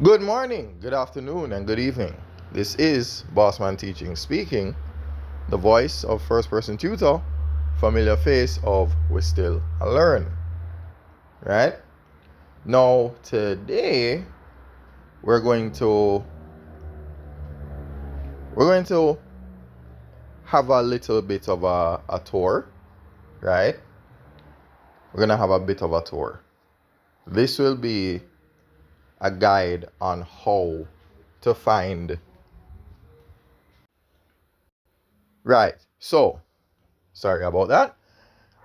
Good morning, good afternoon, and good evening. This is Bossman Teaching speaking, the voice of first person tutor, familiar face of We Still Learn. Right? Now, today we're going to have a little bit of a tour, right? We're gonna have a bit of a tour. This will be a guide on how to find. Right. So, sorry about that.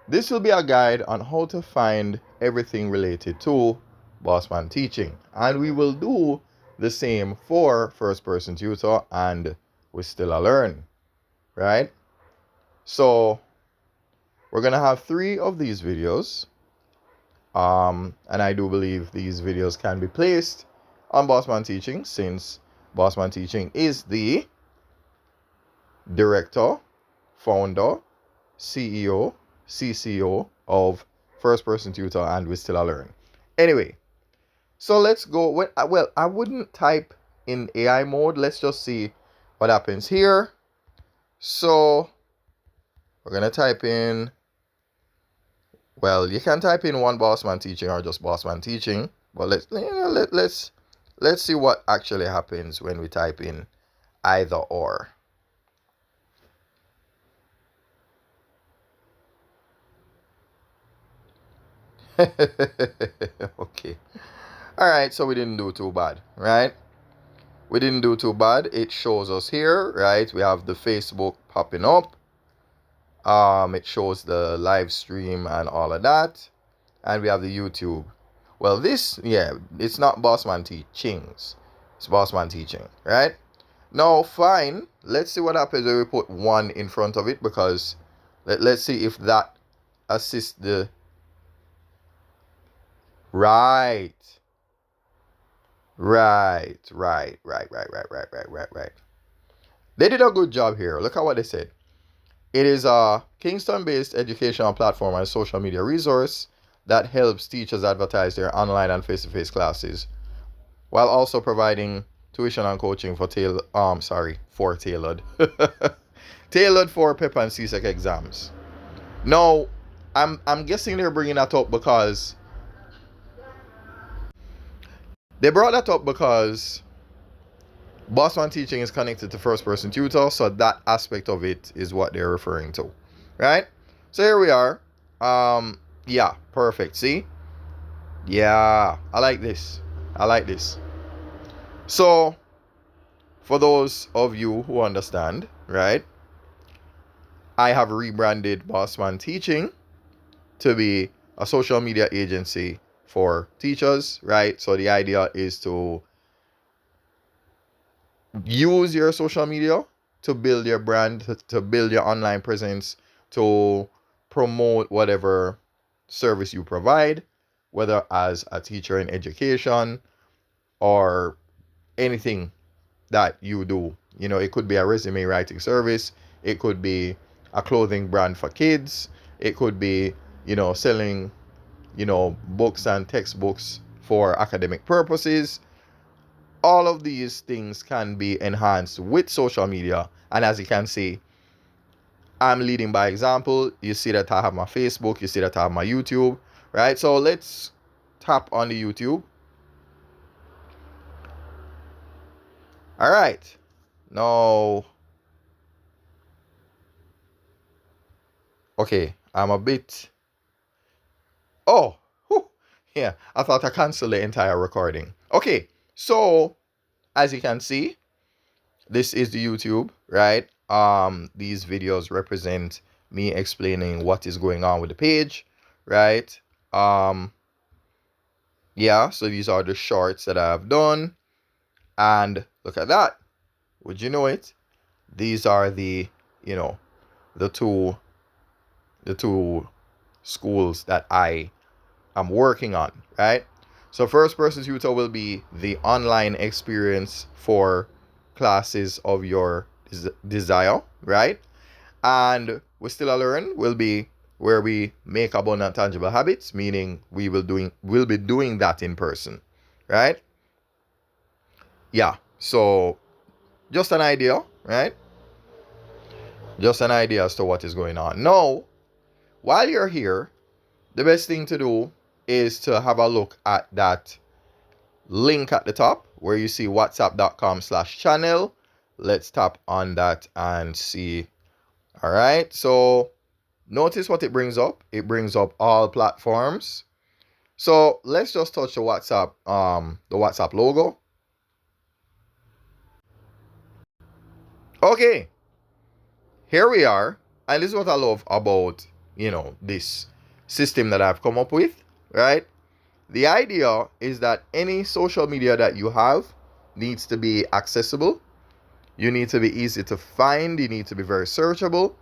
This will be a guide on how to find everything related to Bossman Teaching. And we will do the same for First Person Tutor and We Still Learn, right? So we're going to have 3 of these videos. And I do believe these videos can be placed on Bossman Teaching since Bossman Teaching is the director, founder, CEO, CCO of First Person Tutor and We Still Learn. Anyway, so let's go. Well, I wouldn't type in AI mode. Let's just see what happens here. So we're gonna type in. Well, you can type in one Bossman Teaching or just Bossman Teaching. But let's see what actually happens when we type in either or. Okay. All right. So we didn't do too bad, right? We didn't do too bad. It shows us here, right? We have the Facebook popping up. It shows the live stream and all of that. And we have the YouTube. Well, this, yeah, it's not Bossman Teachings. It's Bossman Teaching, right? Now, fine. Let's see what happens when we put 1 in front of it because let's see if that assists the... Right. Right. They did a good job here. Look at what they said. It is a Kingston-based educational platform and social media resource that helps teachers advertise their online and face-to-face classes while also providing tuition and coaching for tailored tailored for PEP and CSEC exams. Now, I'm guessing they're bringing that up because they brought that up because Bossman Teaching is connected to First Person Tutor, so that aspect of it is what they're referring to, right? So here we are. Yeah, perfect. See? Yeah, I like this. I like this. So, for those of you who understand, right? I have rebranded Bossman Teaching to be a social media agency for teachers, right? So the idea is to use your social media to build your brand, to build your online presence, to promote whatever service you provide, whether as a teacher in education or anything that you do. You know, it could be a resume writing service, it could be a clothing brand for kids, it could be, selling, books and textbooks for academic purposes. All of these things can be enhanced with social media. And as you can see, I'm leading by example. You see that I have my Facebook, you see that I have my YouTube, right? So let's tap on the YouTube. All right. Now, okay, I'm a bit. Oh, whew, yeah, I thought I canceled the entire recording. Okay, so as you can see, this is the YouTube, right? These videos represent me explaining what is going on with the page, right? Yeah, so these are the shorts that I've done. And look at that. Would you know it? These are the, the two schools that I am working on, right? So first person tutor will be the online experience for classes of your desire, right? And We Still Learn will be where we make abundant tangible habits, meaning we'll be doing that in person, right? Yeah, so just an idea, right? Just an idea as to what is going on. Now, while you're here, the best thing to do is to have a look at that link at the top where you see whatsapp.com/channel. Let's tap on that and see. All right, so notice what it brings up. It brings up all platforms. So let's just touch the WhatsApp logo. Okay, here we are. And this is what I love about, this system that I've come up with, right? The idea is that any social media that you have needs to be accessible. You need to be easy to find. You need to be very searchable.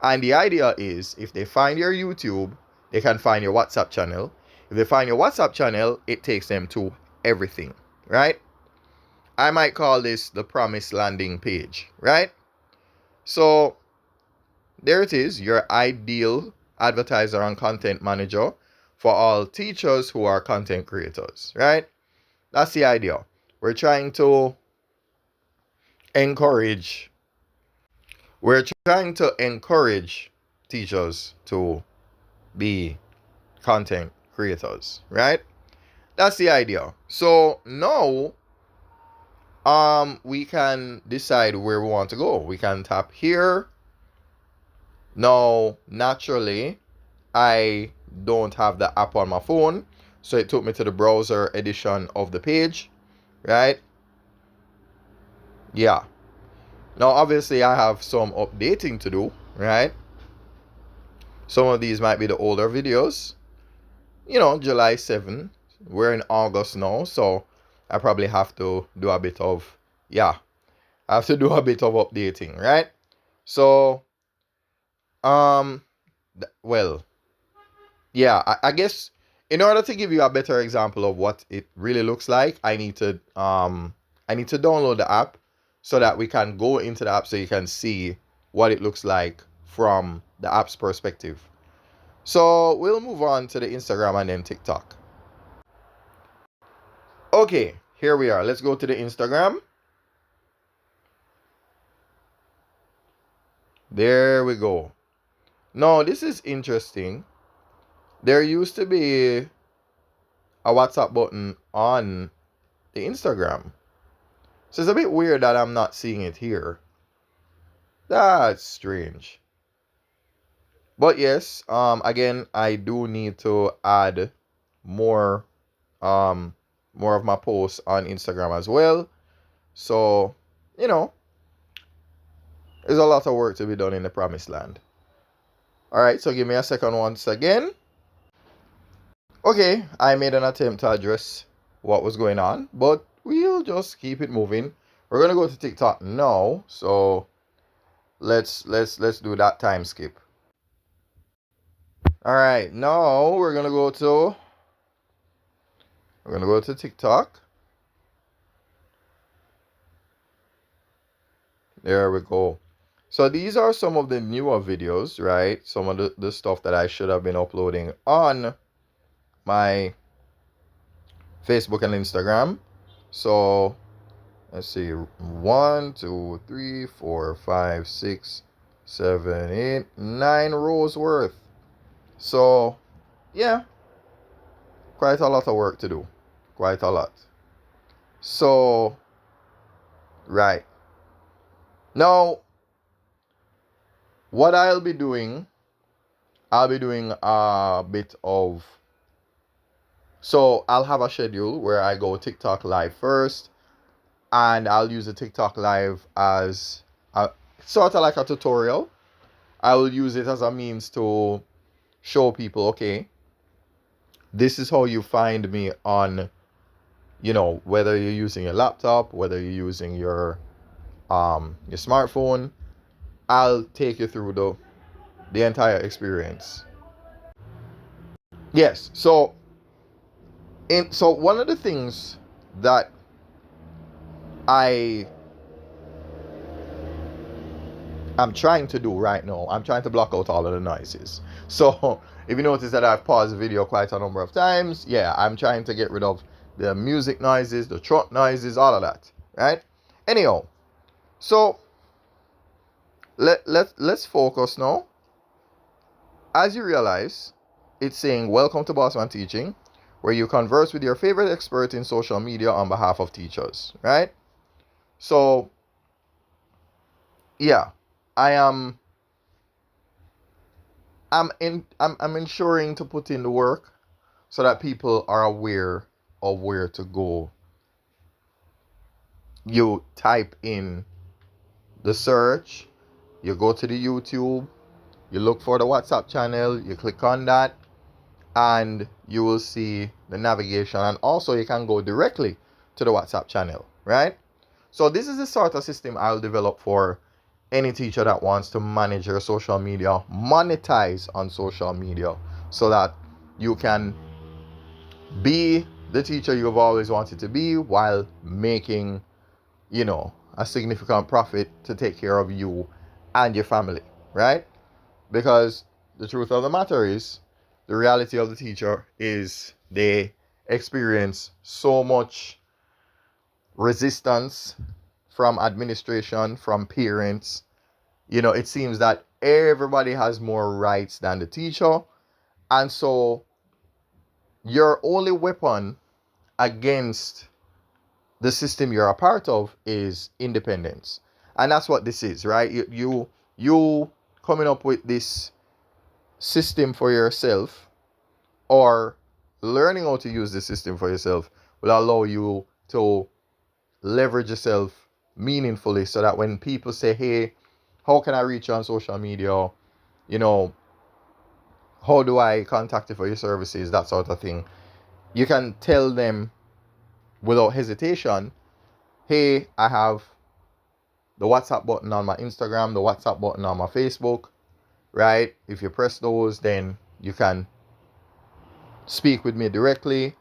And the idea is if they find your YouTube, they can find your WhatsApp channel. If they find your WhatsApp channel, it takes them to everything, right? I might call this the promised landing page, right? So there it is, your ideal advertiser and content manager for all teachers who are content creators, right? That's the idea. We're trying to encourage we're trying to encourage teachers to be content creators, right? That's the idea. So now we can decide where we want to go. We can tap here. Now naturally I don't have the app on my phone, so it took me to the browser edition of the page, right? Yeah. Now obviously I have some updating to do, right? Some of these might be the older videos. July 7th. We're in August now, so I probably have to do a bit of, yeah, I have to do a bit of updating, right? So, um, well, yeah, I guess in order to give you a better example of what it really looks like, I need to download the app so that we can go into the app so you can see what it looks like from the app's perspective. So we'll move on to the Instagram and then TikTok. Okay, here we are. Let's go to the Instagram. There we go. Now, this is interesting. There used to be a WhatsApp button on the Instagram. So it's a bit weird that I'm not seeing it here. That's strange. But yes, again, I do need to add more um more of my posts on Instagram as well. So, you know, there's a lot of work to be done in the promised land. All right, so give me a second once again. Okay, I made an attempt to address what was going on, but we'll just keep it moving. We're gonna go to TikTok now, so let's do that time skip. All right, now we're gonna go to TikTok. There we go. So these are some of the newer videos, right? Some of the stuff that I should have been uploading on my Facebook and Instagram. So let's see, 1, 2, 3, 4, 5, 6, 7, 8, 9 rows worth. So yeah, quite a lot of work to do. Quite a lot. So right. Now what I'll be doing a bit of, so I'll have a schedule where I go TikTok live first, and I'll use the TikTok live as a sort of like a tutorial. I will use it as a means to show people, okay, this is how you find me on, whether you're using your laptop, whether you're using your smartphone. I'll take you through the entire experience. Yes. So one of the things that I am trying to do right now, I'm trying to block out all of the noises. So if you notice that I've paused the video quite a number of times, yeah, I'm trying to get rid of the music noises, the truck noises, all of that. right? Anyhow, so let's focus now. As you realize, it's saying welcome to Bossman Teaching, where you converse with your favorite expert in social media on behalf of teachers, right? So yeah, I am I'm ensuring to put in the work so that people are aware of where to go. You type in the search, you go to the YouTube, you look for the WhatsApp channel, you click on that, and you will see the navigation, and also you can go directly to the WhatsApp channel, right? So this is the sort of system I'll develop for any teacher that wants to manage your social media, monetize on social media, so that you can be the teacher you've always wanted to be while making, a significant profit to take care of you and your family, right? Because the truth of the matter is, the reality of the teacher is they experience so much resistance from administration, from parents. It seems that everybody has more rights than the teacher. And so your only weapon against the system you're a part of is independence. And that's what this is, right? You coming up with this system for yourself, or learning how to use the system for yourself, will allow you to leverage yourself meaningfully, so that when people say, hey, how can I reach you on social media? You know, how do I contact you for your services? That sort of thing. You can tell them without hesitation, hey, I have the WhatsApp button on my Instagram, the WhatsApp button on my Facebook, right? If you press those, then you can speak with me directly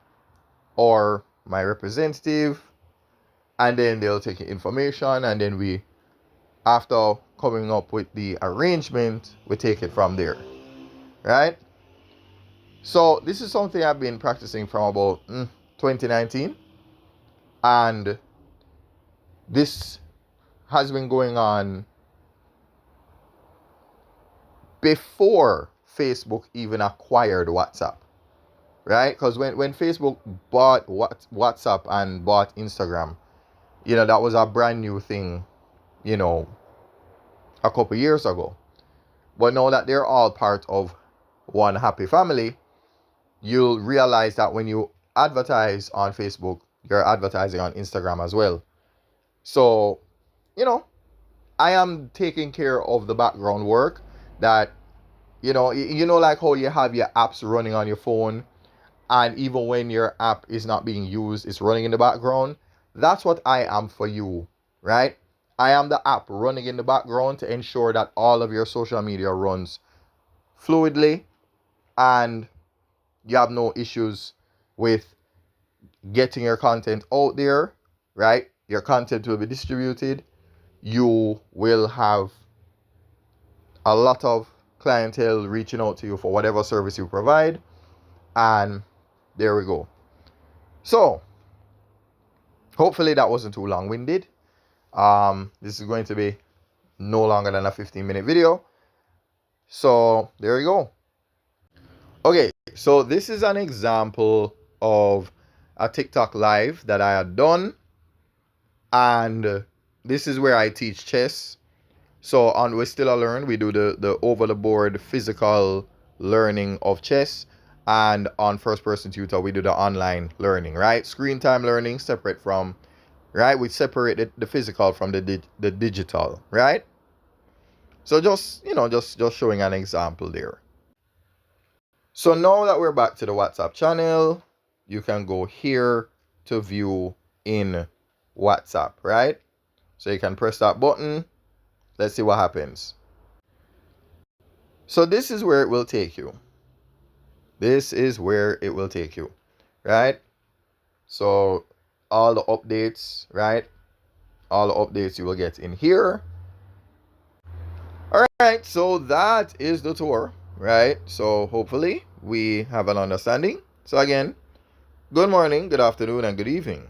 or my representative, and then they'll take your information, and then after coming up with the arrangement, we take it from there, right? So this is something I've been practicing from about 2019, and this has been going on before Facebook even acquired WhatsApp, right? Because when Facebook bought WhatsApp and bought Instagram, that was a brand new thing, a couple years ago. But now that they're all part of one happy family, you'll realize that when you advertise on Facebook, you're advertising on Instagram as well. So, I am taking care of the background work that, like how you have your apps running on your phone, and even when your app is not being used, it's running in the background. That's what I am for you, right? I am the app running in the background to ensure that all of your social media runs fluidly, and you have no issues with getting your content out there, right? Your content will be distributed. You will have a lot of clientele reaching out to you for whatever service you provide. And there we go. So, hopefully that wasn't too long-winded. This is going to be no longer than a 15-minute video. So, there you go. Okay, so this is an example of a TikTok live that I had done, and this is where I teach chess. So on We Still a Learn, we do the over the board physical learning of chess, and on First Person Tutor we do the online learning, right? Screen time learning separate from, right? We separate the physical from the digital, right? So just just showing an example there. So now that we're back to the WhatsApp channel, you can go here to view in WhatsApp, right? So you can press that button. Let's see what happens. So this is where it will take you. This is where it will take you, right? So all the updates, right? All the updates you will get in here. All right, so that is the tour, right? So hopefully we have an understanding. So again, good morning, good afternoon, and good evening.